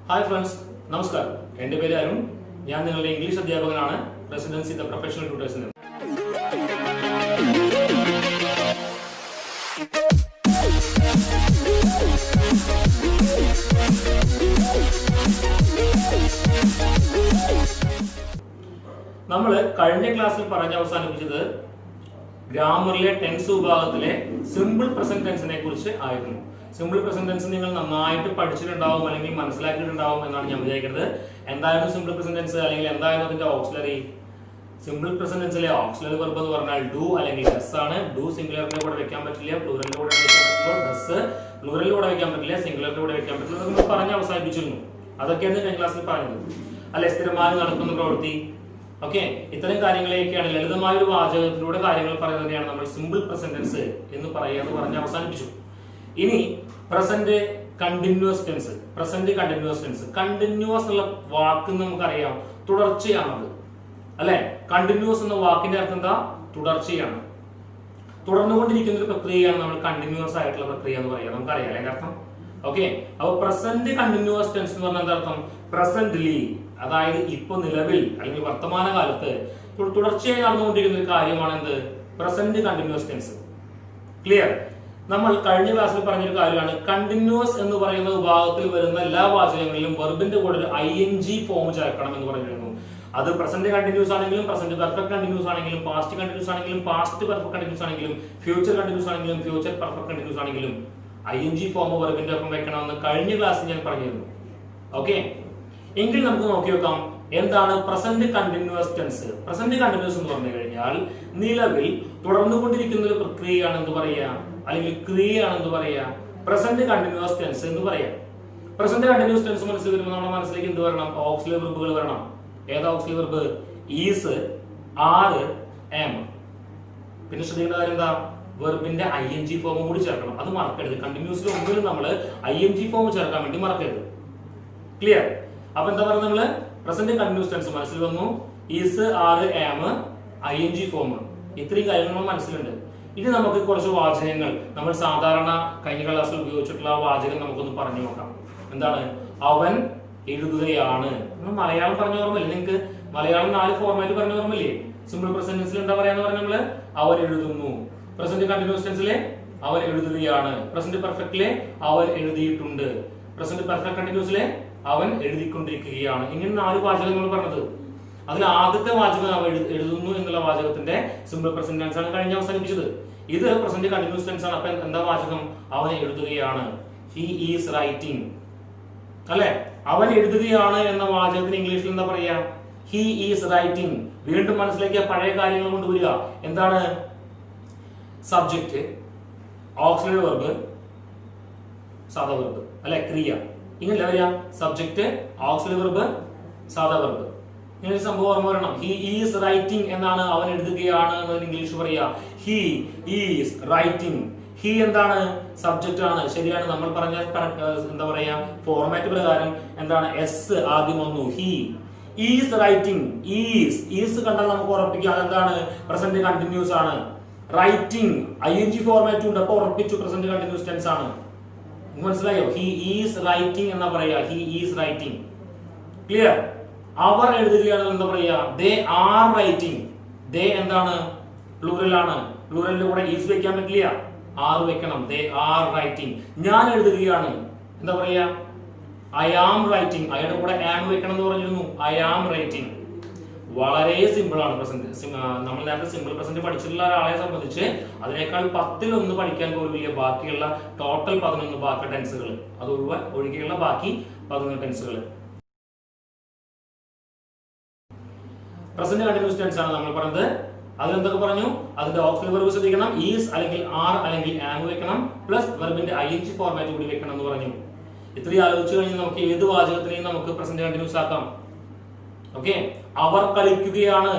Hi friends, നമസ്കാരം. എൻ്റെ പേര് അരുൺ. ഞാൻ നിങ്ങളുടെ ഇംഗ്ലീഷ് അധ്യാപകനാണ്, റെസിഡൻസി ദ പ്രൊഫഷണൽ ട്യൂട്ടേഴ്സിൽ നിന്ന്. നമ്മൾ കഴിഞ്ഞ ക്ലാസ്സിൽ പറഞ്ഞ് അവസാനിപ്പിച്ചത് ഗ്രാമറിലെ ടെൻസ് വിഭാഗത്തിലെ സിമ്പിൾ പ്രസന്റ് ടെൻസിനെ കുറിച്ച് ആയിരുന്നു. സിമ്പിൾ പ്രസന്റ് ടെൻസ് നിങ്ങൾ നന്നായിട്ട് പഠിച്ചിട്ടുണ്ടാവും അല്ലെങ്കിൽ മനസ്സിലാക്കിയിട്ടുണ്ടാവും എന്നാണ് ഞാൻ വിചാരിക്കുന്നത്. എന്തായിരുന്നു സിമ്പിൾ പ്രസന്റ് ടെൻസ്, അല്ലെങ്കിൽ എന്തായിരുന്നു അതിന്റെ ഓക്സിലറി? സിമ്പിൾ പ്രസന്റ് ടെൻസിലെ ഓക്സിലറി വെർബ് എന്ന് പറഞ്ഞാൽ ഡു അല്ലെങ്കിൽ ഡസ് ആണ്. ഡു സിംഗുലറിന്റെ കൂടെ വെക്കാൻ പറ്റില്ല, പ്ലൂറലിന്റെ കൂടെ വെക്കാൻ പറ്റില്ല. ഡസ് പ്ലൂറലിന്റെ കൂടെ വെക്കാൻ പറ്റില്ല, സിംഗുലറിന്റെ കൂടെ വെക്കാൻ പറ്റില്ല. നമ്മൾ പറഞ്ഞ് അവസാനിപ്പിച്ചിരുന്നു. അതൊക്കെയാണ് കഴിഞ്ഞ ക്ലാസ്സിൽ പറഞ്ഞത് അല്ലെ. സ്ഥിരമായി നടക്കുന്ന പ്രവൃത്തി, ഓക്കെ, ഇത്തരം കാര്യങ്ങളെയൊക്കെയാണ് ലളിതമായ ഒരു വാചകത്തിലൂടെ കാര്യങ്ങൾ പറയുന്നതിനെയാണ് നമ്മൾ സിമ്പിൾ പ്രസന്റ് ടെൻസ് എന്ന് പറയാന്ന് പറഞ്ഞ് അവസാനിപ്പിച്ചു. ഇനി present continuous tense. Present continuous tense, continuous എന്നുള്ള വാക്ക് നമുക്കറിയാം, തുടർച്ചയാണത് അല്ലെ. കണ്ടിന്യൂസ് എന്ന വാക്കിന്റെ അർത്ഥം എന്താ? തുടർച്ചയാണ്, തുടർന്നുകൊണ്ടിരിക്കുന്ന ഒരു പ്രക്രിയയാണ് നമ്മൾ കണ്ടിന്യൂസ് ആയിട്ടുള്ള പ്രക്രിയ എന്ന് പറയാം. നമുക്കറിയാം അതിന്റെ അർത്ഥം. ഓക്കെ, അപ്പൊ പ്രസന്റ് കണ്ടിന്യൂസ് ടെൻസ് എന്ന് പറഞ്ഞാൽ എന്താ അർത്ഥം? പ്രസന്റ്ലി, അതായത് ഇപ്പൊ നിലവിൽ അല്ലെങ്കിൽ വർത്തമാന കാലത്ത് തുടർച്ചയായി നടന്നുകൊണ്ടിരിക്കുന്ന ഒരു കാര്യമാണ് എന്ത്? Present continuous tense. ക്ലിയർ? നമ്മൾ കഴിഞ്ഞ ക്ലാസ്സിൽ പറഞ്ഞൊരു കാര്യമാണ്, കണ്ടിന്യൂസ് എന്ന് പറയുന്ന വിഭാഗത്തിൽ വരുന്ന എല്ലാ വാചകങ്ങളിലും വെർബിന്റെ കൂടെ ഒരു ING ഫോം ചേർക്കണം എന്ന് പറഞ്ഞിരുന്നു. അത് പ്രസന്റ് കണ്ടിന്യൂസ് ആണെങ്കിലും, പ്രസന്റ് പെർഫെക്റ്റ് കണ്ടിന്യൂസ് ആണെങ്കിലും, പാസ്റ്റ് കണ്ടിന്യൂസ് ആണെങ്കിലും, പാസ്റ്റ് പെർഫെക്റ്റ് കണ്ടിന്യൂസ് ആണെങ്കിലും, ഫ്യൂച്ചർ കണ്ടിന്യൂസ് ആണെങ്കിലും, ഫ്യൂച്ചർ പെർഫെക്റ്റ് കണ്ടിന്യൂസ് ആണെങ്കിലും ING ഫോം വെർബിന്റെ ഒപ്പം വെക്കണമെന്ന് കഴിഞ്ഞ ക്ലാസ്സിൽ ഞാൻ പറഞ്ഞിരുന്നു. ഓക്കെ, എങ്കിൽ നമുക്ക് നോക്കി നോക്കാം എന്താണ് present continuous tense. Present continuous എന്ന് പറഞ്ഞു കഴിഞ്ഞാൽ നിലവിൽ തുടർന്നുകൊണ്ടിരിക്കുന്ന ഒരു പ്രക്രിയയാണ് എന്ത് പറയാ, അല്ലെങ്കിൽ ക്രിയയാണെന്ന് പറയാ പ്രസന്റ് കണ്ടിന്യൂസ് ടെൻസ് എന്ന് പറയാം. പ്രസന്റ് കണ്ടിന്യൂസ് ടെൻസ് മനസ്സിൽ വരുമ്പോൾ നമ്മുടെ മനസ്സിലേക്ക് എന്ത് വരണം? ഓക്സിലറി വെർബുകൾ വരണം. ഏതാ auxiliary verb? Is, are, am. പിന്നെ ശ്രദ്ധിക്കേണ്ട കാര്യം എന്താ? വെർബിന്റെ ING ഫോം കൂടി ചേർക്കണം. അത് മറക്കരുത്. കണ്ടിന്യൂസിൽ ഒന്നിലും നമ്മൾ ING ഫോം ചേർക്കാൻ വേണ്ടി മറക്കരുത്. ക്ലിയർ? അപ്പൊ എന്താ പറയുക? നമ്മള് പ്രസന്റ് കണ്ടിന്യൂസ് ടെൻസ് മനസ്സിൽ വന്നു. Is, are, am, ING form. ഇത്രയും കാര്യങ്ങൾ നമ്മൾ മനസ്സിലുണ്ട്. ഇനി നമുക്ക് കുറച്ച് വാചകങ്ങൾ നമ്മൾ സാധാരണ കഴിഞ്ഞ ക്ലാസ്സിൽ ഉപയോഗിച്ചിട്ടുള്ള വാചകം നമുക്കൊന്ന് പറഞ്ഞു നോക്കാം. എന്താണ്? അവൻ എഴുതുകയാണ്. നമ്മൾ മലയാളം പറഞ്ഞ ഓർമ്മയില്ലേ നിങ്ങൾക്ക്? മലയാളം 4 ഫോർമാറ്റ് പറഞ്ഞ ഓർമ്മയില്ലേ? സിമ്പിൾ പ്രസന്റ് ടെൻസിൽ എന്താ പറയാന്ന് പറഞ്ഞാൽ നമ്മള് അവൻ എഴുതുന്നു. പ്രസന്റ് കണ്ടിന്യൂസ് ടെൻസിലെ അവൻ എഴുതുകയാണ്. പ്രസന്റ് പെർഫെക്റ്റിലെ അവൻ എഴുതിയിട്ടുണ്ട്. പ്രസന്റ് പെർഫെക്റ്റ് കണ്ടിന്യൂസിലെ അവൻ എഴുതിക്കൊണ്ടിരിക്കുകയാണ്. ഇങ്ങനെ 4 വാചകം നമ്മൾ പറഞ്ഞത്. അതിൽ ആദ്യത്തെ വാചകം അവൻ എഴുതുന്നു എന്നുള്ള വാചകത്തിന്റെ സിമ്പിൾ പ്രസന്റ് ടെൻസ് ആണ് കഴിഞ്ഞ അവസാനിപ്പിച്ചത്. ഇത് പ്രസന്റ് കണ്ടിന്യൂസ് ടെൻസ് ആണ്. അപ്പൊ എന്താ വാചകം? അവൻ എഴുതുകയാണ്. ഹി ഈസ് റൈറ്റിംഗ് അല്ലെ. അവൻ എഴുതുകയാണ് എന്ന വാചകത്തിന് ഇംഗ്ലീഷിൽ എന്താ പറയാ? He is writing. വീണ്ടും മനസ്സിലാക്കിയ പഴയ കാര്യങ്ങൾ കൊണ്ടുവരിക. എന്താണ്? സബ്ജക്റ്റ്, ഓക്സിലറി വെർബ്, സാധാ വെർബ് അല്ലെ, ക്രിയ. ഇങ്ങനെ വരിക. സബ്ജക്റ്റ്, ഓക്സിലറി വെർബ്, സാധാ വെർബ്. ഇങ്ങനെ ഒരു സംഭവം ഓർമ്മ വരണം. ഹി ഈസ് റൈറ്റിംഗ് എന്നാണ് അവൻ എഴുതുകയാണ് എന്നതിന് ഇംഗ്ലീഷ് പറയുക ഹി ഈസ് റൈറ്റിംഗ്. ഹി എന്താണ്? സബ്ജക്റ്റ് ആണ്. ശരിയാണ്. നമ്മൾ പറഞ്ഞ എന്താ പറയാ ഫോർമാറ്റ് പ്രകാരം എന്താണ്? എസ് ആദ്യം വന്നു. He is writing. ഈസ് കണ്ടാൽ നമുക്ക് ഉറപ്പിക്കാം അതെന്താണ്? പ്രസന്റ് കണ്ടിന്യൂസ് ആണ്. റൈറ്റിംഗ് ING ഫോർമാറ്റും ഉണ്ട്. അപ്പൊ ഉറപ്പിച്ചു പ്രസന്റ് കണ്ടിന്യൂസ് ടെൻസ് ആണ്. മനസ്സിലായോ? ഹി ഈസ് റൈറ്റിംഗ് എന്നാ പറയാ. He is writing. ക്ലിയർ? അവർ എഴുതുകയാണ് എന്താ പറയാ? ദേ ആർ റൈറ്റിംഗ്. ദേ എന്താണ്? പ്ലൂറൽ ആണ്. പ്ലൂറലിന്റെ കൂടെ ഈസ് വെക്കാൻ പറ്റില്ല, ആർ വെക്കണം. They are writing. ഞാൻ എഴുതുകയാണ് എന്താ പറയാ? I am writing. അയാളുടെ കൂടെ ആം വെക്കണം എന്ന് പറഞ്ഞിരുന്നു. I am writing. വളരെ സിമ്പിൾ ആണ് പ്രസന്റ്. നമ്മൾ നേരത്തെ സിമ്പിൾ പ്രസന്റ് പഠിച്ചിട്ടുള്ള ഒരാളെ സംബന്ധിച്ച് അതിനേക്കാൾ 10ൽ 1 പഠിക്കാൻ പോലും ഇല്ല. ബാക്കിയുള്ള ടോട്ടൽ 11 ബാക്കി ടെൻസുകൾ അത് ഒഴികെയുള്ള ബാക്കി 11 ടെൻസുകൾ പ്രസന്റ് കണ്ടിന്യൂസ് ടെൻസ് ആണ് നമ്മൾ പറഞ്ഞത്. അതിലെന്തൊക്കെ പറഞ്ഞു? അതിന്റെ ഓക്സിലറി വെർബ് ശ്രദ്ധിക്കണം. ഈസ് അല്ലെങ്കിൽ ആർ അല്ലെങ്കിൽ ആം വെക്കണം. പ്ലസ് വെർബിന്റെ ING ഫോർമാറ്റ് കൂടി വെക്കണം എന്ന് പറഞ്ഞു. ഇത്രയും ആലോചിച്ചു കഴിഞ്ഞാൽ നമുക്ക് ഏത് വാചകത്തിനെയും നമുക്ക് പ്രസന്റ് കണ്ടിന്യൂസ് ആക്കാം. ഓക്കെ, അവർ കളിക്കുകയാണ്.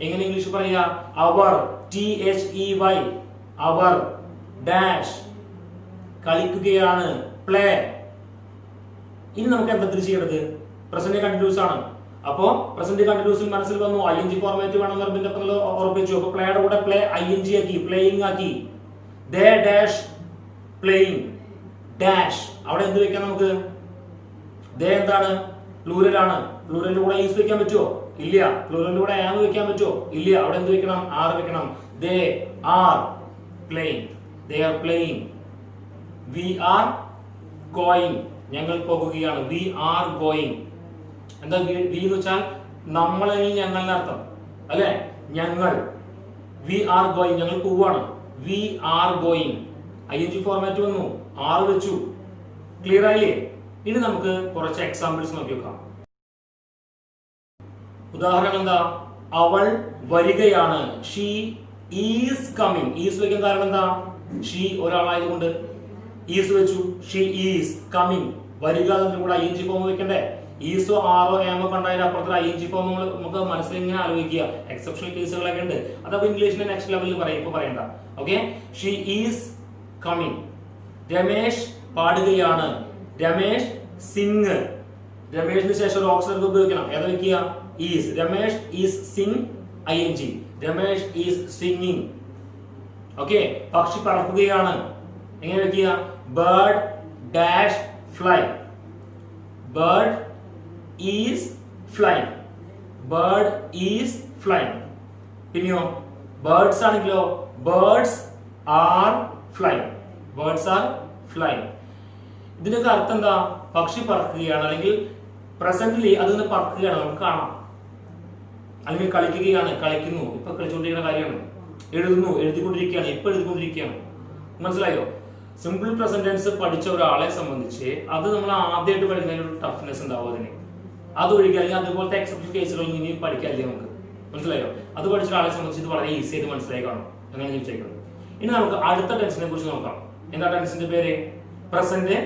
എങ്ങനെ ഇംഗ്ലീഷ് പറയാ? അവർ, THEY, അവർ ഡാഷ് കളിക്കുകയാണ്, പ്ലേ. ഇനി നമുക്ക് എന്താ ചെയ്യേണ്ടത്? പ്രസന്റ് കണ്ടിന്യൂസ് ആണ്. അപ്പോ പ്രസന്റ് കണ്ടിന്യൂസിൽ മനസ്സിൽ വന്നു ING ഫോർമാറ്റ് വേണം വെർബിന്റെ ഒപ്പം ഉറപ്പിച്ചു. അപ്പൊ പ്ലേയുടെ കൂടെ പ്ലേ ING ആക്കി, പ്ലേയിങ് ആക്കി. They dash playing dash. അവിടെ എന്ത് വെക്കാം നമുക്ക്? ദേ എന്താണ്? പ്ലൂറൽ ആണ്. പ്ലൂറലിന്റെ കൂടെ ഈസ് വെക്കാൻ പറ്റുമോ? ഇല്ല. പ്ലൂറലിന്റെ കൂടെ ആം വെക്കാൻ പറ്റുമോ? ഇല്ല. അവിടെ എന്ത് വെക്കണം? ആർ വെക്കണം. They are playing. They are playing. We are going. ഞങ്ങൾ പോകുകയാണ്. We are going. എന്താ വി എന്ന് വെച്ചാൽ നമ്മൾ, ഞങ്ങൾ എന്നർത്ഥം അല്ലെ? ഞങ്ങൾ. We are going. ഞങ്ങൾ പോവാണ്. We are going. ING format വന്നു, ആർ വെച്ചു. ക്ലിയർ ആയില്ലേ? ഇനി നമുക്ക് കുറച്ച് എക്സാമ്പിൾസ് നോക്കി നോക്കാം. ഉദാഹരണം എന്താ? അവൾ വരികയാണ്. She is coming. ഈസ് വെക്കാൻ കാരണം എന്താ? ഷീ ഒരാളായതുകൊണ്ട് ഈസ് വെച്ചു. She is coming. വരിക എന്നതിന്റെ കൂടെ ING ഫോം വെക്കണ്ടേ? ഈസോ ആറോ ഏമോ കണ്ടായാലും അപ്പുറത്തെ ING ഫോം നമുക്ക് മനസ്സിൽ ഇങ്ങനെ ആലോചിക്കുക. എക്സെപ്ഷണൽ കേസുകളൊക്കെ ഉണ്ട്. അതപ്പോ ഇംഗ്ലീഷിലെ നെക്സ്റ്റ് ലെവലിൽ പറയും, ഇപ്പൊ പറയണ്ട. Okay, she is coming. Ramesh പാടുകയാണ്. രമേശ് സിംഗ്. രമേശിന് ശേഷം ഒരു ഓക്സിലറി ഉപയോഗിക്കണം. ഏതാ വെക്കുക? Is. Ramesh is Singh ING. Ramesh is singing. Okay, പക്ഷി പറക്കുകയാണ്. എങ്ങനെ വെക്കുക? Bird dash fly. Bird is flying. Bird is flying. പിന്നെയോ ബേർഡ്സ് ആണെങ്കിലോ birds are flying. Birds are flying. ഇതിനൊക്കെ അർത്ഥം എന്താ? പക്ഷി പറക്കുകയാണ്, അല്ലെങ്കിൽ പ്രസന്റിലി അതിന് പറക്കുകയാണ്, നമുക്ക് കാണാം. അല്ലെങ്കിൽ കളിക്കുകയാണ്, കളിക്കുന്നു, ഇപ്പൊ കളിച്ചുകൊണ്ടിരിക്കുന്ന കാര്യമാണ്. എഴുതുന്നു, എഴുതിക്കൊണ്ടിരിക്കുകയാണ്, ഇപ്പൊ എഴുതിക്കൊണ്ടിരിക്കുകയാണ്. മനസ്സിലായോ? സിമ്പിൾ പ്രസന്റ് ടെൻസ് പഠിച്ച ഒരാളെ സംബന്ധിച്ച് അത് നമ്മൾ ആദ്യമായിട്ട് പഠിക്കുന്ന ഒരു ടഫ്നെസ് ഉണ്ടാവും അതിന്. അത് ഒഴിക്കുക, അല്ലെങ്കിൽ അതുപോലത്തെ എക്സെപ്ഷൻ കേസുകൾ ഇനി പഠിക്കാല്ലേ നമുക്ക്. മനസ്സിലായോ? അത് പഠിച്ച ഒരാളെ സംബന്ധിച്ച് ഇത് വളരെ ഈസി ആയിട്ട് മനസ്സിലായി കാണും. അങ്ങനെ ചോദിച്ചേക്കുന്നത്. ഇനി നമുക്ക് അടുത്ത ടെൻസിനെ കുറിച്ച് നോക്കാം. എന്താ ടെൻസിന്റെ പേര്? Present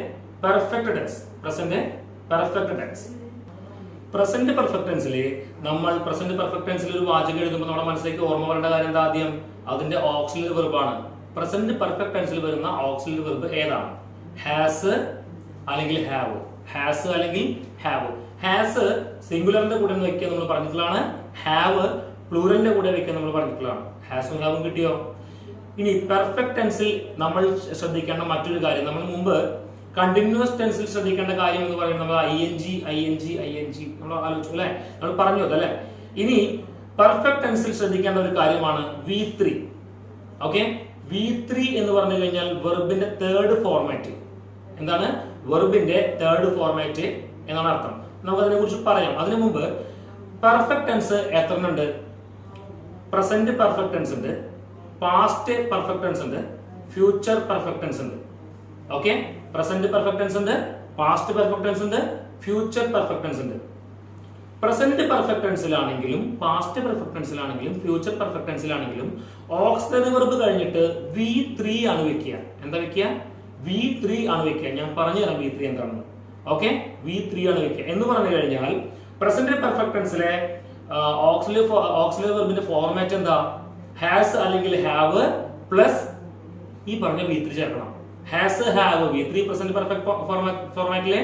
perfect tense. Present perfect tense. Present perfect ടെൻസിൽ നമ്മൾ പ്രസന്റ് പെർഫെക്റ്റ് ടെൻസിൽ ഒരു വാചകം എഴുതുമ്പോൾ നമ്മുടെ മനസ്സിലേക്ക് ഓർമ്മ വരേണ്ട കാര്യം എന്താ? ആദ്യം അതിന്റെ ഓക്സിലറി വെർബാണ്. പ്രസന്റ് പെർഫെക്റ്റ് ടെൻസിൽ വരുന്ന ഓക്സിലറി വെർബ് ഏതാണ്? ഹാസ് അല്ലെങ്കിൽ ഹാവ്. ഹാസ് അല്ലെങ്കിൽ ഹാവ്. ഹാസ് സിംഗുലറിന്റെ കൂടെ വെക്കുക നമ്മൾ പറഞ്ഞിട്ടുള്ളതാണ്. ഹാവ് പ്ലൂറലിന്റെ കൂടെ വെക്കുക നമ്മൾ പറഞ്ഞിട്ടുള്ളതാണ്. ഹാസും ഹാവും കിട്ടിയോ? ഇനി പെർഫെക്റ്റ് ടെൻസിൽ നമ്മൾ ശ്രദ്ധിക്കേണ്ട മറ്റൊരു കാര്യം, നമ്മൾ മുമ്പ് കണ്ടിന്യൂസ് ടെൻസിൽ ശ്രദ്ധിക്കേണ്ട കാര്യം എന്ന് പറയുന്നത് നമ്മൾ ING നമ്മൾ ആലോചിച്ചു അല്ലെ? നമ്മൾ പറഞ്ഞു അതല്ലേ? ഇനി പെർഫെക്റ്റ് ടെൻസിൽ ശ്രദ്ധിക്കേണ്ട ഒരു കാര്യമാണ് V3. ഓക്കെ, V3 എന്ന് പറഞ്ഞു കഴിഞ്ഞാൽ വെർബിന്റെ തേർഡ് ഫോർമാറ്റ്. എന്താണ്? വെർബിന്റെ തേർഡ് ഫോർമാറ്റ് എന്നാണ് അർത്ഥം. നമുക്ക് അതിനെ കുറിച്ച് പറയാം. അതിനു മുമ്പ് പെർഫെക്റ്റ് ടെൻസ് എത്ര ഉണ്ട്? പ്രസന്റ് പെർഫെക്റ്റ് ടെൻസ് ഉണ്ട്, പാസ്റ്റ് പെർഫെക്റ്റ് ടെൻസ് ഉണ്ട്, ഫ്യൂച്ചർ പെർഫെക്റ്റ് ടെൻസ് ഉണ്ട്. ഓക്കെ, പ്രസന്റ് പെർഫെക്റ്റ് ടെൻസ് ഉണ്ട്, പാസ്റ്റ് പെർഫെക്റ്റ് ടെൻസ് ഉണ്ട്, ഫ്യൂച്ചർ പെർഫെക്റ്റ് ടെൻസ് ഉണ്ട്. പ്രസന്റ് പെർഫെക്റ്റ് ടെൻസിലാണെങ്കിലും പാസ്റ്റ് പെർഫെക്റ്റ് ടെൻസിലാണെങ്കിലും ഫ്യൂച്ചർ പെർഫെക്റ്റ് ടെൻസിലാണെങ്കിലും ഓക്സിലറി വെർബ് കഴിഞ്ഞിട്ട് V3 ആണ് വെക്കുക. എന്താ വെക്കുക? V3 ആണ് വെക്കുക. ഞാൻ പറഞ്ഞു തരാം V3 എന്താണെന്ന്. ഓക്കെ, V3 ആണ് വെക്കുക. എന്ന് പറഞ്ഞു കഴിഞ്ഞാൽ പ്രസന്റ് പെർഫെക്റ്റ് ടെൻസിലെ ഓക്സിലറി വെർബിന്റെ ഫോർമാറ്റ് എന്താ? ഹാസ് അല്ലെങ്കിൽ ഹാവ് പ്ലസ് ഈ പറഞ്ഞ V3 ചേർക്കണം. Has have V3 present perfect ഫോർമാറ്റിലെ.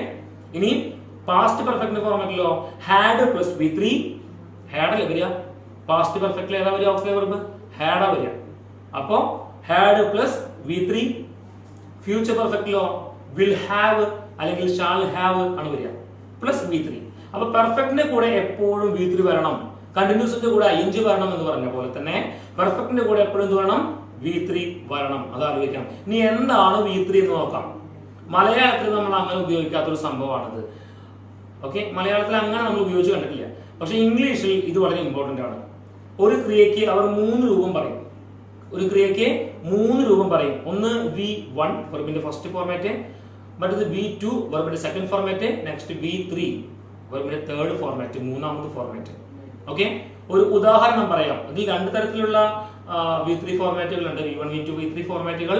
ഇനി പാസ്റ്റ് പെർഫെക്റ്റ് ഫോർമാറ്റിലോ ഹാഡ് പ്ലസ് V3. ഹാഡ് അല്ലേ വരിക? പാസ്റ്റ് പെർഫെക്റ്റിൽ ഏതാ വരിക? ഓക്സിലറി വെർബ് ഹാഡാ വരിക. അപ്പോ ഹാഡ് പ്ലസ് V3. ഫ്യൂച്ചർ പെർഫെക്റ്റിലോ വിൽ ഹാവ് അല്ലെങ്കിൽ ഷാൽ ഹാവ് ആണ് വരിക, പ്ലസ് V3. അപ്പൊ പെർഫെക്റ്റിന്റെ കൂടെ എപ്പോഴും V3 വരണം. കണ്ടിന്യൂസിന്റെ കൂടെ ING വരണം എന്ന് പറഞ്ഞ പോലെ തന്നെ പെർഫെക്റ്റിന്റെ കൂടെ എപ്പോഴും എന്ത് വേണം? V3 വരണം. അത് ആലോചിക്കാം. ഇനി എന്താണ് V3 എന്ന് നോക്കാം. മലയാളത്തിൽ നമ്മൾ അങ്ങനെ ഉപയോഗിക്കാത്തൊരു സംഭവമാണിത്. ഓക്കെ, മലയാളത്തിൽ അങ്ങനെ നമ്മൾ ഉപയോഗിച്ച് കണ്ടിട്ടില്ല. പക്ഷെ ഇംഗ്ലീഷിൽ ഇത് വളരെ ഇമ്പോർട്ടന്റ് ആണ്. ഒരു ക്രിയയ്ക്ക് അവർ 3 രൂപം പറയും. ഒരു ക്രിയയ്ക്ക് 3 രൂപം പറയും. ഒന്ന് V1 വെർബിന്റെ ഫസ്റ്റ് ഫോർമാറ്റ്, മറ്റേത് V2 വെർബിന്റെ സെക്കൻഡ് ഫോർമാറ്റ്, നെക്സ്റ്റ് V3 വെർബിന്റെ തേർഡ് ഫോർമാറ്റ്, മൂന്നാമത്തെ ഫോർമാറ്റ്. ഓക്കെ, ഒരു ഉദാഹരണം പറയാം. ഇതിൽ 2 തരത്തിലുള്ള V3 ഫോർമാറ്റുകളുണ്ട്. V1 V2 V3 ഫോർമാറ്റുകൾ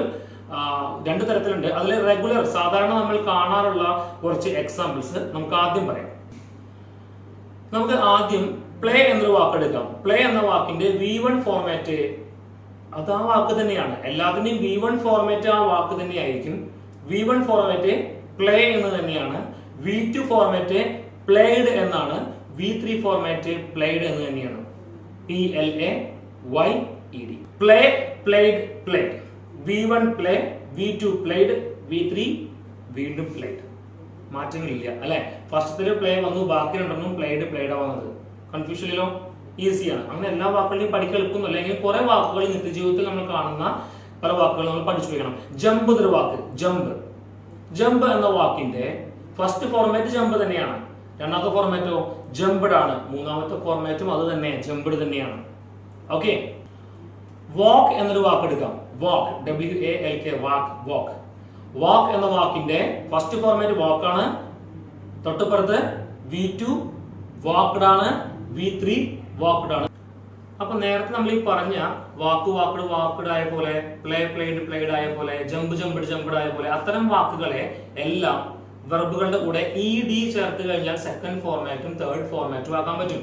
2 തരത്തിലുണ്ട്. അതിൽ റെഗുലർ സാധാരണ നമ്മൾ കാണാറുള്ള കുറച്ച് എക്സാമ്പിൾസ് നമുക്ക് ആദ്യം പറയാം. നമുക്ക് ആദ്യം പ്ലേ എന്നൊരു വാക്ക് എടുക്കാം. പ്ലേ എന്ന വാക്കിന്റെ V1 ഫോർമാറ്റ് അത് ആ വാക്ക് തന്നെയാണ്. എല്ലാത്തിന്റെയും V1 ഫോർമാറ്റ് ആ വാക്ക് തന്നെയായിരിക്കും. V1 ഫോർമാറ്റ് പ്ലേ എന്ന് തന്നെയാണ്. V2 ഫോർമാറ്റ് പ്ലേഡ് എന്നാണ്. V3 ഫോർമാറ്റ് പ്ലേഡ് എന്ന് തന്നെയാണ്. PLAYED. Play, played, played. V1 play, V2 played, V3 വീണ്ടും പ്ലേഡ്. മാറ്റങ്ങളില്ല അല്ലെ. ഫസ്റ്റത്തില് പ്ലേ വന്നു, ബാക്കി രണ്ടെണ്ണം പ്ലേഡ് വന്നത്. കൺഫ്യൂഷൻ ഇല്ലല്ലോ, ഈസിയാണ്. അങ്ങനെ എല്ലാ വാക്കുകളെയും പഠിക്കാൻ എളുപ്പമൊന്നും അല്ലെങ്കിൽ കുറെ വാക്കുകൾ നിത്യജീവിതത്തിൽ നമ്മൾ കാണുന്ന പല വാക്കുകൾ നമ്മൾ പഠിച്ചു വെക്കണം. ജമ്പ് എന്നൊരു വാക്ക്, ജമ്പ് എന്ന വാക്കിന്റെ ഫസ്റ്റ് ഫോർമാറ്റ് ജമ്പ് തന്നെയാണ്. രണ്ടാമത്തെ ഫോർമാറ്റോ ജംപ്ഡ് ആണ്. മൂന്നാമത്തെ ഫോർമാറ്റും അത് തന്നെ, ജംപ്ഡ് തന്നെയാണ്. ഓക്കെ. വാക്ക് എന്നൊരു വാക്ക് എടുക്കാം. വാക്ക്, WALK, വാക്ക്. വാക്ക് എന്ന വാക്കിന്റെ ഫസ്റ്റ് ഫോർമാറ്റ് വാക്കാണ്. തൊട്ടുപുറത്ത് V2 വാക്ക്ഡ് ആണ്, V3 വാക്ക്ഡ് ആണ്. അപ്പൊ നേരത്തെ നമ്മൾ ഈ പറഞ്ഞ വാക്ക്ഡ് ആയ പോലെ, പ്ലേഡ് ആയ പോലെ, ജംപ്ഡ് ആയ പോലെ അത്തരം വാക്കുകളെ എല്ലാം വെർബുകളുടെ കൂടെ ED ചേർത്ത് കഴിഞ്ഞാൽ സെക്കൻഡ് ഫോർമാറ്റും തേർഡ് ഫോർമാറ്റും ആക്കാൻ പറ്റും.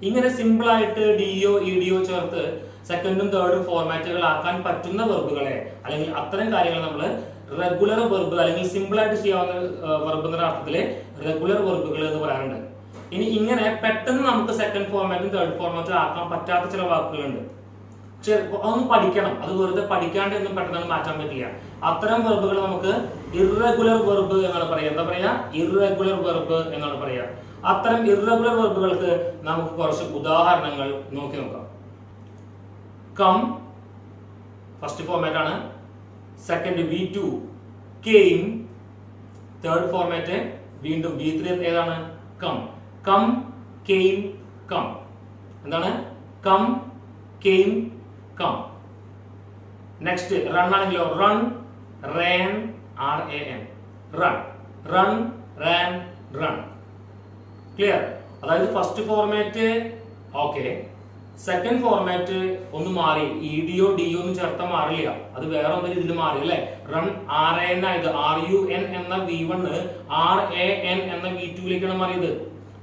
ഇങ്ങനെ സിമ്പിൾ ആയിട്ട് DO EDO ചേർത്ത് സെക്കൻഡും തേർഡും ഫോർമാറ്റുകൾ ആക്കാൻ പറ്റുന്ന വെർബുകളെ അല്ലെങ്കിൽ അത്തരം കാര്യങ്ങൾ നമ്മൾ റെഗുലർ വെർബ് അല്ലെങ്കിൽ സിമ്പിൾ ആയിട്ട് ചെയ്യാവുന്ന വെർബ് എന്ന അർത്ഥത്തില് റെഗുലർ വെർബുകൾ എന്ന് പറയാറുണ്ട്. ഇനി ഇങ്ങനെ പെട്ടെന്ന് നമുക്ക് സെക്കൻഡ് ഫോർമാറ്റും തേർഡ് ഫോർമാറ്റും ആക്കാൻ പറ്റാത്ത ചില വാക്കുകളുണ്ട്. അതൊന്നും പഠിക്കണം. അത് വെറുതെ പഠിക്കാണ്ട് ഒന്നും പെട്ടെന്ന് മാറ്റാൻ പറ്റില്ല. അത്തരം വെർബുകൾ നമുക്ക് ഇറഗുലർ വെർബ് എന്നാണ് പറയാ. എന്താ പറയാ? ഇറഗുലർ വെർബ് എന്നാണ് പറയാ. അത്തരം ഇറഗുലർ വെർബുകൾക്ക് നമുക്ക് കുറച്ച് ഉദാഹരണങ്ങൾ നോക്കാം. കം ഫസ്റ്റ് ഫോർമാറ്റ് ആണ്. Second V2 came. Third format വീണ്ടും V3 ഏതാണ്? കം. Come came come. എന്താണ്? Come came come. Next run ആണെങ്കിലോ run ran RAN. Run ran run. Clear? അതായത് first format okay, second format ഒന്ന് മാറി. EDO DO ഒന്നും ചേർത്താൽ മാറില്ല, അത് വേറെ ഒന്നും ഇതിൽ മാറി അല്ലെ. റൺ RAN ആയത് RUN എന്ന V1 RAN എന്ന V2ലേക്കാണ് മാറിയത്.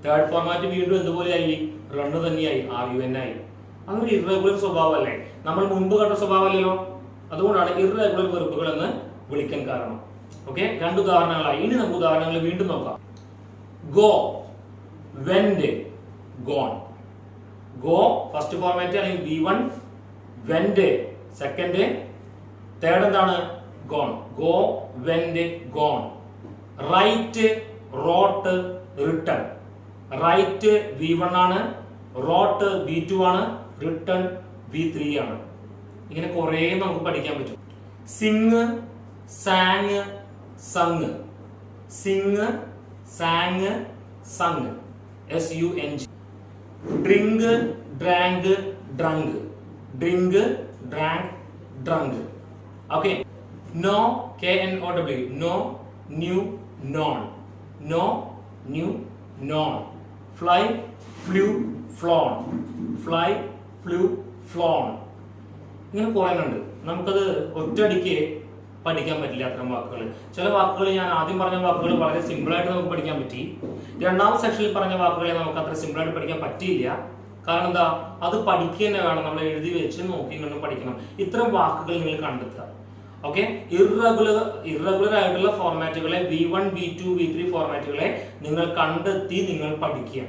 തേർഡ് ഫോർമാറ്റ് വീണ്ടും എന്തുപോലെയായി? റണ്ണ് തന്നെയായി, RUN ആയി. അങ്ങനെ ഇറഗുലർ സ്വഭാവം അല്ലേ, നമ്മൾ മുൻപ് കണ്ട സ്വഭാവമല്ലല്ലോ. അതുകൊണ്ടാണ് ഇറഗുലർ വെർബുകൾ എന്ന് വിളിക്കാൻ കാരണം. ഓക്കെ, രണ്ട് ഉദാഹരണങ്ങളായി. ഇനി നമുക്ക് ഉദാഹരണങ്ങൾ വീണ്ടും നോക്കാം. Go, went, gone. Go first format അല്ലെങ്കിൽ V1, വെന്റ് സെക്കൻഡ്, തേർഡ് എന്താണ്? Gone. Go went gone. Write, wrote, written. Write V1 ആണ്, റോട്ട് V2 ആണ്, റിട്ടൺ V3 ആണ്. ഇങ്ങനെ കുറെ നമുക്ക് പഠിക്കാൻ പറ്റും. Sing, sang, sung. Sing, sang, sung. SUNG. Drink, drank, drunk. Drink, drank, drunk. Okay. Know, KNOW. Know, knew, known. Know, knew, known. Fly, flew, flown. Fly, flew, flown. ഇങ്ങനെ കുറയുന്നുണ്ട്. നമുക്കത് ഒറ്റയടിക്ക് പഠിക്കാൻ പറ്റില്ല അത്തരം വാക്കുകൾ. ചില വാക്കുകൾ ഞാൻ ആദ്യം പറഞ്ഞ വാക്കുകൾ വളരെ സിമ്പിൾ ആയിട്ട് നമുക്ക് പഠിക്കാൻ പറ്റി. രണ്ടാമത്തെ സെക്ഷനിൽ പറഞ്ഞ വാക്കുകളെ നമുക്ക് അത്ര സിമ്പിൾ ആയിട്ട് പഠിക്കാൻ പറ്റിയില്ല. കാരണം എന്താ? അത് പഠിക്കുക തന്നെ വേണം, നമ്മൾ എഴുതി വെച്ച് നോക്കി കണ്ടും പഠിക്കണം. ഇത്തരം വാക്കുകൾ നിങ്ങൾ കണ്ടെത്തുക. ഓക്കെ. ഇറഗുലർ ആയിട്ടുള്ള ഫോർമാറ്റുകളെ V1, V2, V3 ഫോർമാറ്റുകളെ നിങ്ങൾ കണ്ടെത്തി നിങ്ങൾ പഠിക്കുക.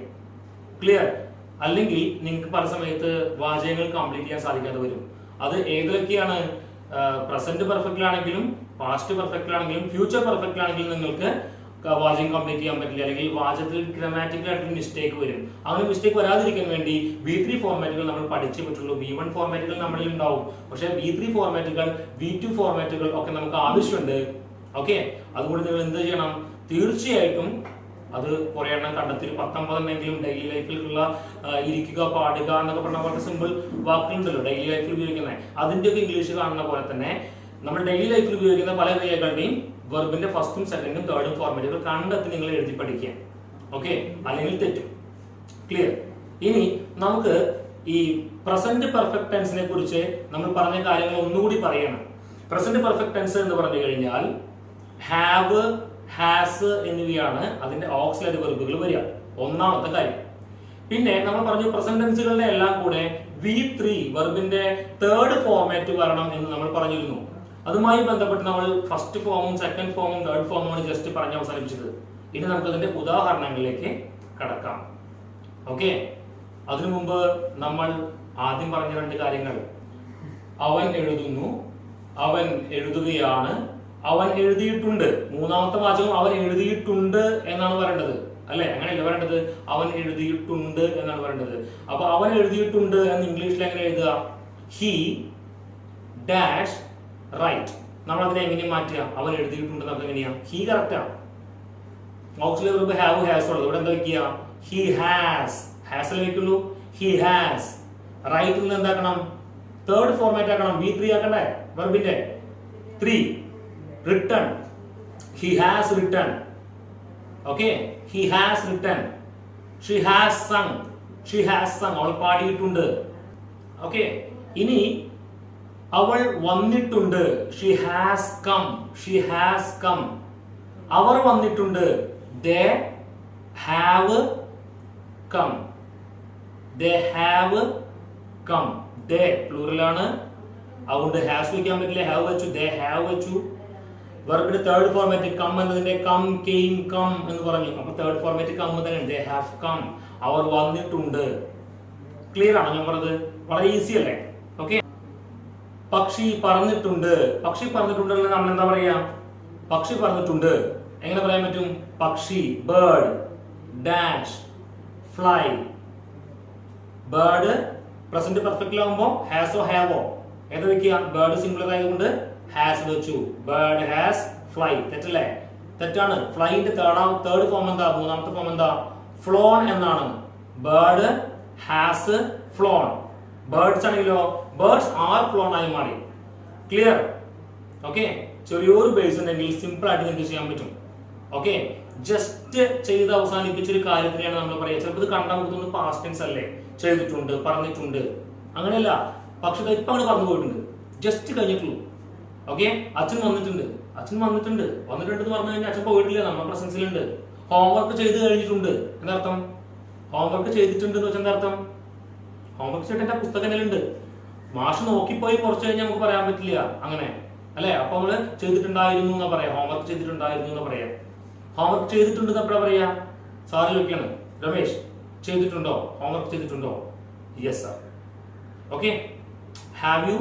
ക്ലിയർ? അല്ലെങ്കിൽ നിങ്ങൾക്ക് പല സമയത്ത് വാചകങ്ങൾ കംപ്ലീറ്റ് ചെയ്യാൻ സാധിക്കാതെ വരും. അത് ഏതൊക്കെയാണ്? പ്രസന്റ് പെർഫെക്റ്റിലാണെങ്കിലും, പാസ്റ്റ് പെർഫെക്റ്റിലാണെങ്കിലും, ഫ്യൂച്ചർ പെർഫെക്റ്റിലാണെങ്കിലും നിങ്ങൾക്ക് വാചകം കംപ്ലീറ്റ് ചെയ്യാൻ പറ്റില്ല. അല്ലെങ്കിൽ വാചകത്തിൽ ഗ്രാമാറ്റിക്കൽ ആയിട്ട് മിസ്റ്റേക്ക് വരും. അങ്ങനെ മിസ്റ്റേക്ക് വരാതിരിക്കാൻ വേണ്ടി V3 ഫോർമാറ്റുകൾ നമ്മൾ പഠിച്ചേ പറ്റുള്ളൂ. V1 ഫോർമാറ്റുകൾ നമ്മളിൽ ഉണ്ടാവും, പക്ഷേ V3 ഫോർമാറ്റുകൾ, V2 ഫോർമാറ്റുകൾ ഒക്കെ നമുക്ക് ആവശ്യമുണ്ട്. ഓക്കെ. അതുകൊണ്ട് നിങ്ങൾ എന്ത് ചെയ്യണം? തീർച്ചയായിട്ടും അത് കുറെ എണ്ണം കണ്ടെത്തി 19 ഡെയിലി ലൈഫിലുള്ള ഇരിക്കുക, പാടുക എന്നൊക്കെ പറഞ്ഞ പോലത്തെ സിമ്പിൾ വാക്കുകളുണ്ടല്ലോ ഡെയിലി ലൈഫിൽ ഉപയോഗിക്കുന്നത്. അതിന്റെയൊക്കെ ഇംഗ്ലീഷ് കാണുന്ന പോലെ തന്നെ നമ്മൾ ഡെയിലി ലൈഫിൽ ഉപയോഗിക്കുന്ന പല ക്രിയകളുടെയും വെർബിന്റെ ഫസ്റ്റും സെക്കൻഡും തേർഡും ഫോർമാറ്റുകൾ കണ്ടെത്തി നിങ്ങൾ എഴുതി പഠിക്കുക. ഓക്കെ, അല്ലെങ്കിൽ തെറ്റും. ക്ലിയർ? ഇനി നമുക്ക് ഈ പ്രസന്റ് പെർഫെക്റ്റ് ടെൻസിനെ കുറിച്ച് നമ്മൾ പറഞ്ഞ കാര്യങ്ങൾ ഒന്നുകൂടി പറയണം. പ്രസന്റ് പെർഫെക്റ്റ് ടെൻസ് എന്ന് പറഞ്ഞു കഴിഞ്ഞാൽ ഹാവ്, ഹാസ് എന്നിവയാണ് അതിന്റെ ഓക്സിലറി വെർബുകൾ വരിക. ഒന്നാമത്തെ കാര്യം. പിന്നെ നമ്മൾ പറഞ്ഞു പ്രസന്റ് ടെൻസുകളുടെ എല്ലാം കൂടെ V3 വെർബിന്റെ തേർഡ് ഫോർമാറ്റ് വരണം എന്ന് നമ്മൾ പറഞ്ഞിരുന്നു. അതുമായി ബന്ധപ്പെട്ട് നമ്മൾ ഫസ്റ്റ് ഫോമും സെക്കൻഡ് ഫോമും തേർഡ് ഫോമുമാണ് ജസ്റ്റ് പറഞ്ഞ് അവസാനിപ്പിച്ചത്. ഇനി നമുക്ക് അതിന്റെ ഉദാഹരണങ്ങളിലേക്ക് കടക്കാം. ഓക്കെ. അതിനു മുമ്പ് നമ്മൾ ആദ്യം പറഞ്ഞ രണ്ട് കാര്യങ്ങൾ, അവൻ എഴുതുന്നു, അവൻ എഴുതുകയാണ്, അവൻ എഴുതിയിട്ടുണ്ട്. മൂന്നാമത്തെ വാചകം അവൻ എഴുതിയിട്ടുണ്ട് എന്നാണ് പറയേണ്ടത്, അല്ലെ? അങ്ങനെയല്ല പറയേണ്ടത്, അവൻ എഴുതിയിട്ടുണ്ട് എന്നാണ് പറയേണ്ടത്. അപ്പൊ അവൻ എഴുതിയിട്ടുണ്ട് എന്ന് ഇംഗ്ലീഷിൽ എങ്ങനെ എഴുതുക? He dash write. നമ്മൾ അതിനെ എങ്ങനെ മാറ്റുക? അവൻ എഴുതിയിട്ടുണ്ട് നമുക്ക് എങ്ങനെയാ? ഹി കറക്റ്റാ. ഓക്സിലറി വെർബ് ഹാവ് ഹാസ് ഉള്ളത്. ഇവിടെ എന്താ വെക്കുക? He has. ഹാസിൽ വെക്കുള്ളൂ. He has. റൈറ്റിൽ നിന്ന് എന്താക്കണം? തേർഡ് ഫോർമാറ്റ് ആക്കണം. V3 ആക്കണ്ടേ വെർബിന്റെ? 3 written. He has written. Okay, he has written. She has sung. She has sung. അവൾ പാടിയിട്ടുണ്ട്. ഓക്കെ, ഇനി അവൾ വന്നിട്ടുണ്ട്. She has come. She has come. അവർ വന്നിട്ടുണ്ട്. they have come. they have come. they plural ആണ്, അതുകൊണ്ട് ഹാസ് വെക്കാൻ പറ്റില്ല. ഹാവ് വെച്ചു. they have വെച്ചു. വെർബിന്റെ തേർഡ് ഫോർമാറ്റ് കം എന്നതിന്റെ കം, കെയിം, കം എന്ന് പറഞ്ഞു. അപ്പൊ തേർഡ് ഫോർമാറ്റ് കം തന്നെ. they have come. അവർ വന്നിട്ടുണ്ട്. ക്ലിയർ ആണോ ഞാൻ പറഞ്ഞത്? വളരെ ഈസി അല്ലേ? ഓക്കെ. പക്ഷി പറന്നിട്ടുണ്ട്. പക്ഷി പറന്നിട്ടുണ്ട് നമ്മൾ എന്താ പറയാ? പക്ഷി പറന്നിട്ടുണ്ട് എങ്ങനെ പറയാൻ പറ്റും? പക്ഷി, bird dash fly. Bird present പെർഫെക്റ്റിലാവുമ്പോ ഹാസോ ഹാവോ ഏതാ വെക്കുക? ബേർഡ് സിംഗുലർ ആയതുകൊണ്ട് ഹാസ് വെച്ചു. Bird has fly. തെറ്റല്ലേ? തെറ്റാണ്. ഫ്ലൈന്റെ തേർഡ് ഫോം എന്താ? മൂന്നാമത്തെ ഫോം എന്താ? ഫ്ലോൺ എന്നാണ്. Bird has flown. ബേർഡ്സ് ആണെങ്കിലോ ബേർഡ്സ് ആർ ഫ്ലോൺ ആയി മാറി. ക്ലിയർ? ഓക്കെ, ചെറിയൊരു ബേസ് ഉണ്ടെങ്കിൽ സിമ്പിൾ ആയിട്ട് നിങ്ങൾക്ക് ചെയ്യാൻ പറ്റും. ഓക്കെ, ജസ്റ്റ് ചെയ്ത് അവസാനിപ്പിച്ചൊരു കാര്യത്തിനെയാണ് നമ്മൾ പറയുക. ചിലപ്പോൾ ഇത് കണ്ടാൽ നമുക്ക് തോന്നുന്നു പാസ്റ്റ് ടെൻസ് അല്ലേ, ചെയ്തിട്ടുണ്ട്, പറഞ്ഞിട്ടുണ്ട്. അങ്ങനെയല്ല, പക്ഷെ ഇപ്പൊ അങ്ങനെ പറഞ്ഞു പോയിട്ടുണ്ട്, ജസ്റ്റ് കഴിഞ്ഞിട്ടുള്ളൂ. ഓക്കെ, അച്ഛൻ വന്നിട്ടുണ്ട്. അച്ഛൻ വന്നിട്ടുണ്ട് എന്ന് പറഞ്ഞു കഴിഞ്ഞാൽ അച്ഛൻ പോയിട്ടില്ല, നമ്മുടെ പ്രസൻസിലുണ്ട്. ഹോംവർക്ക് ചെയ്ത് കഴിഞ്ഞിട്ടുണ്ട് എന്നർത്ഥം. ഹോംവർക്ക് ചെയ്തിട്ടുണ്ട് എന്ന് വെച്ചാൽ എന്താർത്ഥം? ഹോംവർക്ക് ചെയ്തിട്ട് എന്റെ പുസ്തകത്തിലുണ്ട്. മാഷ് നോക്കിപ്പോയി കുറച്ച് കഴിഞ്ഞാൽ നമുക്ക് പറയാൻ പറ്റില്ല അങ്ങനെ, അല്ലെ? അപ്പൊ നമ്മള് ചെയ്തിട്ടുണ്ടായിരുന്നു എന്നാ പറയാ. ഹോംവർക്ക് ചെയ്തിട്ടുണ്ടായിരുന്നു എന്നാ പറയാ. ഹോംവർക്ക് ചെയ്തിട്ടുണ്ട് എപ്പോഴാ പറയാ? സാറിൽ വെക്കാണ്. രമേശ് ചെയ്തിട്ടുണ്ടോ? ഹോംവർക്ക് ചെയ്തിട്ടുണ്ടോ? Yes sir. Okay, have you?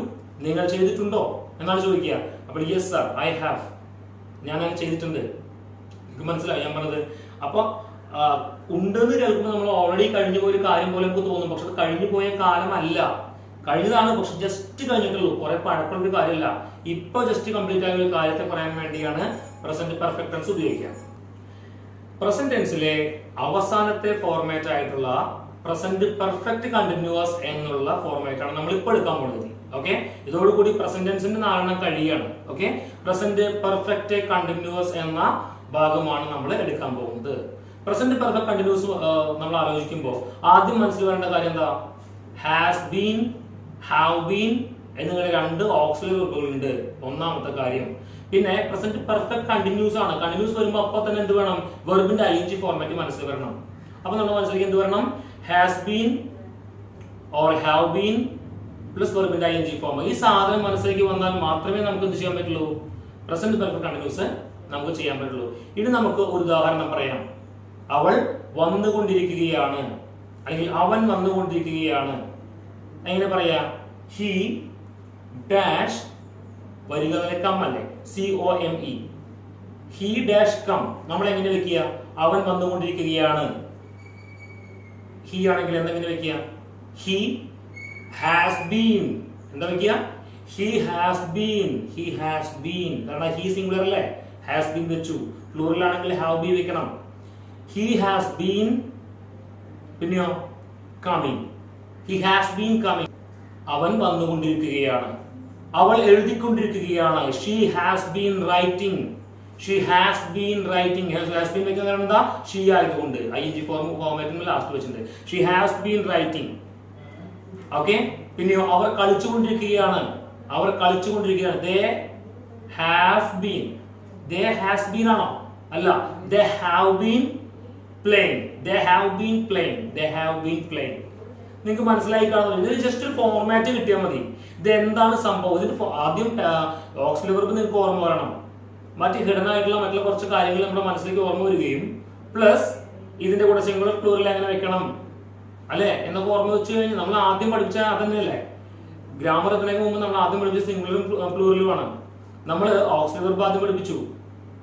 നിങ്ങൾ ചെയ്തിട്ടുണ്ടോ എന്നാണ് ചോദിക്കുക. അപ്പോൾ യെസ് സാർ, ഐ ഹാവ്. ഞാൻ അങ്ങനെ ചെയ്തിട്ടുണ്ട്. എനിക്ക് മനസ്സിലായി ഞാൻ പറഞ്ഞത്. അപ്പൊ ഉണ്ടെന്ന് കേൾക്കുമ്പോൾ നമ്മൾ ഓൾറെഡി കഴിഞ്ഞു പോയ ഒരു കാര്യം പോലെ നമുക്ക് തോന്നും. പക്ഷെ അത് കഴിഞ്ഞു പോയ കാലമല്ല, കഴിഞ്ഞതാണ്. പക്ഷെ ജസ്റ്റ് കഴിഞ്ഞിട്ടുള്ളൂ, കുറെ പഴക്കമുള്ള ഒരു കാര്യമല്ല. ഇപ്പൊ ജസ്റ്റ് കംപ്ലീറ്റ് ആയ ഒരു കാര്യത്തെ പറയാൻ വേണ്ടിയാണ് പ്രസന്റ് പെർഫെക്റ്റ് ടെൻസ് ഉപയോഗിക്കുക. പ്രസന്റ് ടെൻസിലെ അവസാനത്തെ ഫോർമാറ്റ് ആയിട്ടുള്ള പ്രസന്റ് പെർഫെക്റ്റ് കണ്ടിന്യൂസ് എന്നുള്ള ഫോർമാറ്റ് ആണ് നമ്മൾ ഇപ്പോൾ എടുക്കാൻ പോകുന്നത്. ഓക്കെ, ഇതോടുകൂടി പ്രസന്റ് ടെൻസിന്റെ 4 കഴിയാണ്. ഓക്കെ, പ്രസന്റ് പെർഫെക്റ്റ് കണ്ടിന്യൂസ് എന്ന ഭാഗമാണ് നമ്മൾ എടുക്കാൻ പോകുന്നത്. പ്രസന്റ് പെർഫെക്റ്റ് കണ്ടിന്യൂസ് നമ്മൾ ആലോചിക്കുമ്പോൾ ആദ്യം മനസ്സിൽ വരേണ്ട കാര്യം എന്താ? ഹാസ് ബീൻ, ഹാവ് ബീൻ എന്നിങ്ങനെ 2 ഓക്സിലറി വെർബുകൾ ഉണ്ട്. ഒന്നാമത്തെ കാര്യം. പിന്നെ പ്രസന്റ് പെർഫെക്റ്റ് കണ്ടിന്യൂസ് ആണ്. കണ്ടിന്യൂസ് വരുമ്പോൾ അപ്പൊ തന്നെ എന്ത് വേണം? വെർബിന്റെ ing ഫോർമാറ്റ് മനസ്സിൽ വരണം. അപ്പൊ നമ്മൾ മനസ്സിലാക്കി എന്ത് വരണം? Has been or have been plus വെർബിന്റെ ing ഫോം. ഈ സാധനം മനസ്സിലേക്ക് വന്നാൽ മാത്രമേ നമുക്ക് എന്ത് ചെയ്യാൻ പറ്റുള്ളൂ? പ്രസന്റ് പെർഫെക്റ്റ് കണ്ടിന്യൂസ് നമുക്ക് ചെയ്യാൻ പറ്റുള്ളൂ. ഇനി നമുക്ക് ഒരു ഉദാഹരണം പറയാം. അവൾ വന്നുകൊണ്ടിരിക്കുകയാണ്, അല്ലെങ്കിൽ അവൻ വന്നുകൊണ്ടിരിക്കുകയാണ്. എങ്ങനെ പറയാ? ഹി ഡാഷ് വരിക കം അല്ലേ, COME. ഹി ഡാഷ് കം നമ്മൾ എങ്ങനെ വെക്കുക? അവൻ വന്നുകൊണ്ടിരിക്കുകയാണ്. ഹി ആണെങ്കിൽ എന്തെങ്ങനെ വെക്കുക? He has been. എന്താ വെക്കുക? He has been. He has been. കാരണം ഹി സിംഗുലർ അല്ലേ, ഹാസ് ബീൻ വെച്ചു. പ്ലൂറൽ ആണെങ്കിൽ ഹാവ് ബീൻ വെക്കണം. He has been. പിന്നെയോ coming. He has been coming. അവൻ വന്നുകൊണ്ടിരിക്കുകയാണ്. അവൾ എഴുതിക്കൊണ്ടിരിക്കുകയാണ്. She has been writing. She has been writing. Has been വെക്കുന്ന കാരണം എന്താ? ഷീ ആയതുകൊണ്ട് ing ഫോർമാറ്റിൽ ലാസ്റ്റ് വെച്ചിട്ടുണ്ട്. She has been writing. Okay, പിന്നെയോ അവർ കളിച്ചുകൊണ്ടിരിക്കുകയാണ്. അവർ കളിച്ചുകൊണ്ടിരിക്കുകയാണ്. They have been. They has been ആണോ? അല്ല, they have been playing. They have been playing. They have been playing. നിങ്ങൾക്ക് മനസ്സിലായി കാണുന്നത്? ഇതിന് ജസ്റ്റ് ഒരു ഫോർമാറ്റ് കിട്ടിയാൽ മതി. ഇത് എന്താണ് സംഭവം? ഇതിന് ആദ്യം ഓക്സിലറി വെർബ് നിങ്ങൾക്ക് ഓർമ്മ വരണം. മറ്റ് ഹിഡൻ ആയിട്ടുള്ള മറ്റുള്ള കുറച്ച് കാര്യങ്ങൾ നമ്മുടെ മനസ്സിലേക്ക് ഓർമ്മ വരികയും പ്ലസ് ഇതിന്റെ കൂടെ സിംഗുലർ പ്ലൂറൽ എങ്ങനെ വെക്കണം അല്ലെ എന്നൊക്കെ ഓർമ്മ വെച്ച് കഴിഞ്ഞാൽ നമ്മൾ ആദ്യം പഠിച്ച അതന്നെയല്ലേ. ഗ്രാമർ എത്തുന്നതിന് മുമ്പ് നമ്മൾ ആദ്യം പഠിച്ച സിംഗുലറും പ്ലൂറലുമാണ്. നമ്മൾ ഓക്സിലറി വെർബ് ആദ്യം പഠിപ്പിച്ചു.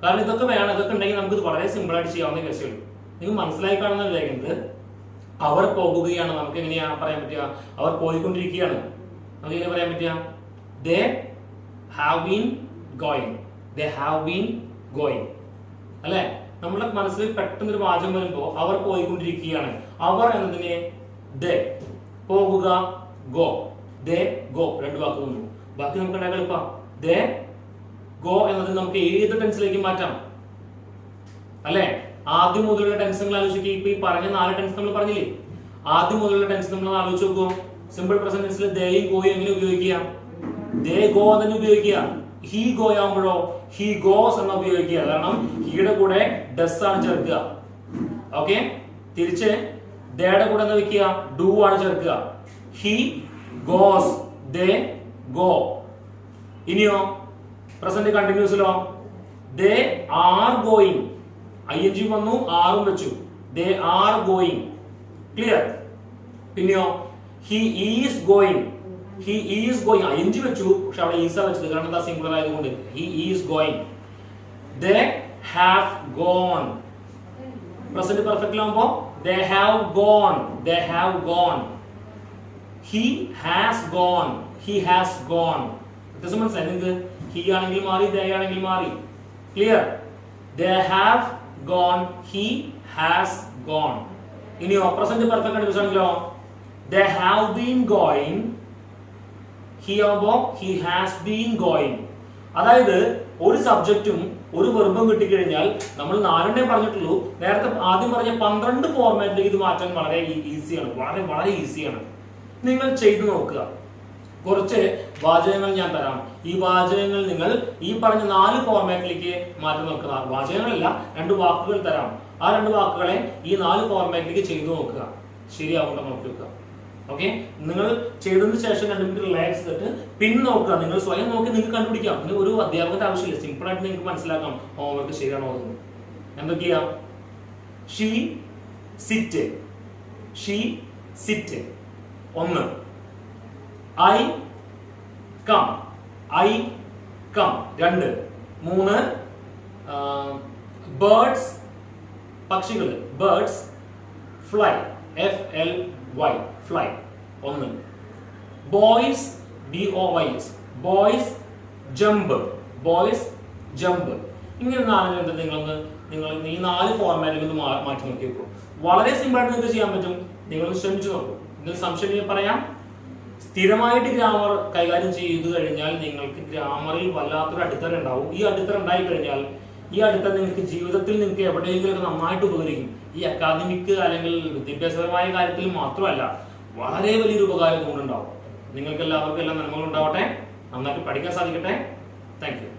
കാരണം ഇതൊക്കെ വേണം, ഇതൊക്കെ ഉണ്ടെങ്കിൽ നമുക്ക് ഇത് വളരെ സിമ്പിൾ ആയിട്ട് ചെയ്യാവുന്ന കേസുകൾ. നിങ്ങൾ മനസ്സിലായി കാണുന്ന വിചാരിക്കുന്നത് അവർ പോകുകയാണ്, നമുക്ക് എങ്ങനെയാ പറയാൻ പറ്റുക? അവർ പോയിക്കൊണ്ടിരിക്കുകയാണ്, നമുക്ക് എങ്ങനെ പറയാൻ പറ്റുക? ദേ have been going, they have been going അല്ലെ? നമ്മുടെ മനസ്സിൽ പെട്ടെന്ന് ഒരു വാചകം വരുമ്പോൾ അവർ പോയിക്കൊണ്ടിരിക്കുകയാണ്, അവർ എന്നതിനെ ദേ, പോകുക ഗോ, ദേ ഗോ, രണ്ട് വാക്ക് വന്നു. ബാക്കി നമുക്ക് ഉണ്ടാക്കാൻ എളുപ്പം. ദേ ഗോ എന്നത് നമുക്ക് ഏത് ടെൻസിലേക്ക് മാറ്റാം അല്ലെ? ആദ്യം മുതലുള്ള ടെൻസ് നിങ്ങൾ ആലോചിക്കുക. ഇപ്പൊ ഈ പറഞ്ഞ 4 ടെൻസ് നമ്മൾ പറഞ്ഞില്ലേ, ആദ്യം മുതലുള്ള ടെൻസ് നമ്മൾ ആലോചിച്ച് നോക്കൂ. സിമ്പിൾ പ്രസന്റ് ടെൻസിൽ ദേയും ഗോയും എങ്ങനെ ഉപയോഗിക്കുക? ദേ ഗോ തന്നെ ഉപയോഗിക്കുക. ഹി ഗോ ആവുമ്പോഴോ ഹി ഗോസ് എന്ന് ഉപയോഗിക്കുക. കാരണം ഹീയുടെ കൂടെ ഡസ് ആണ് ചേർക്കുക. ഓക്കെ, തിരിച്ച് ദേയുടെ കൂടെ എന്താ വെക്കുക? ഡു ആണ് ചേർക്കുക. He goes, they go. ഇനിയോ പ്രസന്റ് കണ്ടിന്യൂസിലോ ദേ ആർ ഗോയിങ്, ing വന്നു, ആറും വെച്ചു, ദേ ആർ ഗോയിങ്. ക്ലിയർ? പിന്നെയോ he is going, he is going, ing വെച്ചു, പക്ഷെ അവിടെ ഈസ് വെച്ചത് കാരണം എന്താ? സിംഗുലർ ആയതുകൊണ്ട്. He is going. They have gone, present perfect ആവുമ്പോ they have gone, they have gone. He has gone, he has gone. വ്യത്യാസം മനസ്സിലായി നിങ്ങൾക്ക്? ഹി ആണെങ്കിൽ മാറി, ദേ ആണെങ്കിൽ മാറി. Clear? They have gone, he has gone. ഇനിയോ പ്രസന്റ് പെർഫെക്റ്റ് കണ്ടിന്യൂസ് ആണെങ്കിലോ they have been going, he ആവുമ്പോ ഹി ഹാസ് ബീൻ ഗോയിങ്. അതായത് ഒരു സബ്ജക്റ്റും ഒരു വെർബും കിട്ടിക്കഴിഞ്ഞാൽ നമ്മൾ 4 പറഞ്ഞിട്ടുള്ളൂ. നേരത്തെ ആദ്യം പറഞ്ഞ 12 ഫോർമാറ്റിലേക്ക് ഇത് മാറ്റാൻ വളരെ ഈസിയാണ്, വളരെ വളരെ ഈസിയാണ്. നിങ്ങൾ ചെയ്തു നോക്കുക. കുറച്ച് വാചകങ്ങൾ ഞാൻ തരാം. ഈ വാചകങ്ങൾ നിങ്ങൾ ഈ പറഞ്ഞ 4 ഫോർമാറ്റിലേക്ക് മാറ്റി നോക്കുക. വാചകങ്ങളല്ല, 2 വാക്കുകൾ തരാം. ആ 2 വാക്കുകളെ ഈ 4 ഫോർമാറ്റിലേക്ക് ചെയ്തു നോക്കുക. ശരിയാവുണ്ടോ നോക്കി നോക്കുക. ഓക്കെ, നിങ്ങൾ ചെയ്തതിനു ശേഷം 2 മിനിറ്റ് റിലാക്സ് ചെയ്തിട്ട് പിന്നെ നോക്കുക. നിങ്ങൾ സ്വയം നോക്കി നിങ്ങൾക്ക് കണ്ടുപിടിക്കാം. നിങ്ങൾ ഒരു അധ്യാപകന്റെ ആവശ്യമില്ല, സിമ്പിൾ ആയിട്ട് നിങ്ങൾക്ക് മനസ്സിലാക്കാം ഹോംവർക്ക് ശരിയാണോ എന്ന്. എന്തൊക്കെയാ? She sit, she sit 1. I come, I come 2. 3 birds, പക്ഷികൾ, birds fly, FLY, fly 1. boys, BOYS, boys jump, boys jump. ഇങ്ങനെ 4 നിങ്ങൾ ഈ 4 ഫോർമാറ്റിൽ മാറ്റി നോക്കി നോക്കൂ. വളരെ സിമ്പിൾ ആയിട്ട് നിങ്ങൾക്ക് ചെയ്യാൻ പറ്റും. നിങ്ങൾ ശ്രമിച്ചു നോക്കൂ. നിങ്ങൾ സംശയം പറയാം. സ്ഥിരമായിട്ട് ഗ്രാമർ കൈകാര്യം ചെയ്തു കഴിഞ്ഞാൽ നിങ്ങൾക്ക് ഗ്രാമറിൽ വല്ലാത്തൊരു അടിത്തറ ഉണ്ടാവും. ഈ അടിത്തറ ഉണ്ടായി കഴിഞ്ഞാൽ ഈ അടിത്തറ നിങ്ങൾക്ക് ജീവിതത്തിൽ നിങ്ങൾക്ക് എവിടെയെങ്കിലും നന്നായിട്ട് ഉപകരിക്കും. ഈ അക്കാദമിക് അല്ലെങ്കിൽ വിദ്യാഭ്യാസപരമായ കാര്യത്തിൽ മാത്രമല്ല, വളരെ വലിയൊരു ഉപകാരം കൊണ്ടുണ്ടാവും. നിങ്ങൾക്ക് എല്ലാവർക്കും എല്ലാ നന്മകളും ഉണ്ടാവട്ടെ, നന്നായിട്ട് പഠിക്കാൻ സാധിക്കട്ടെ. Thank you.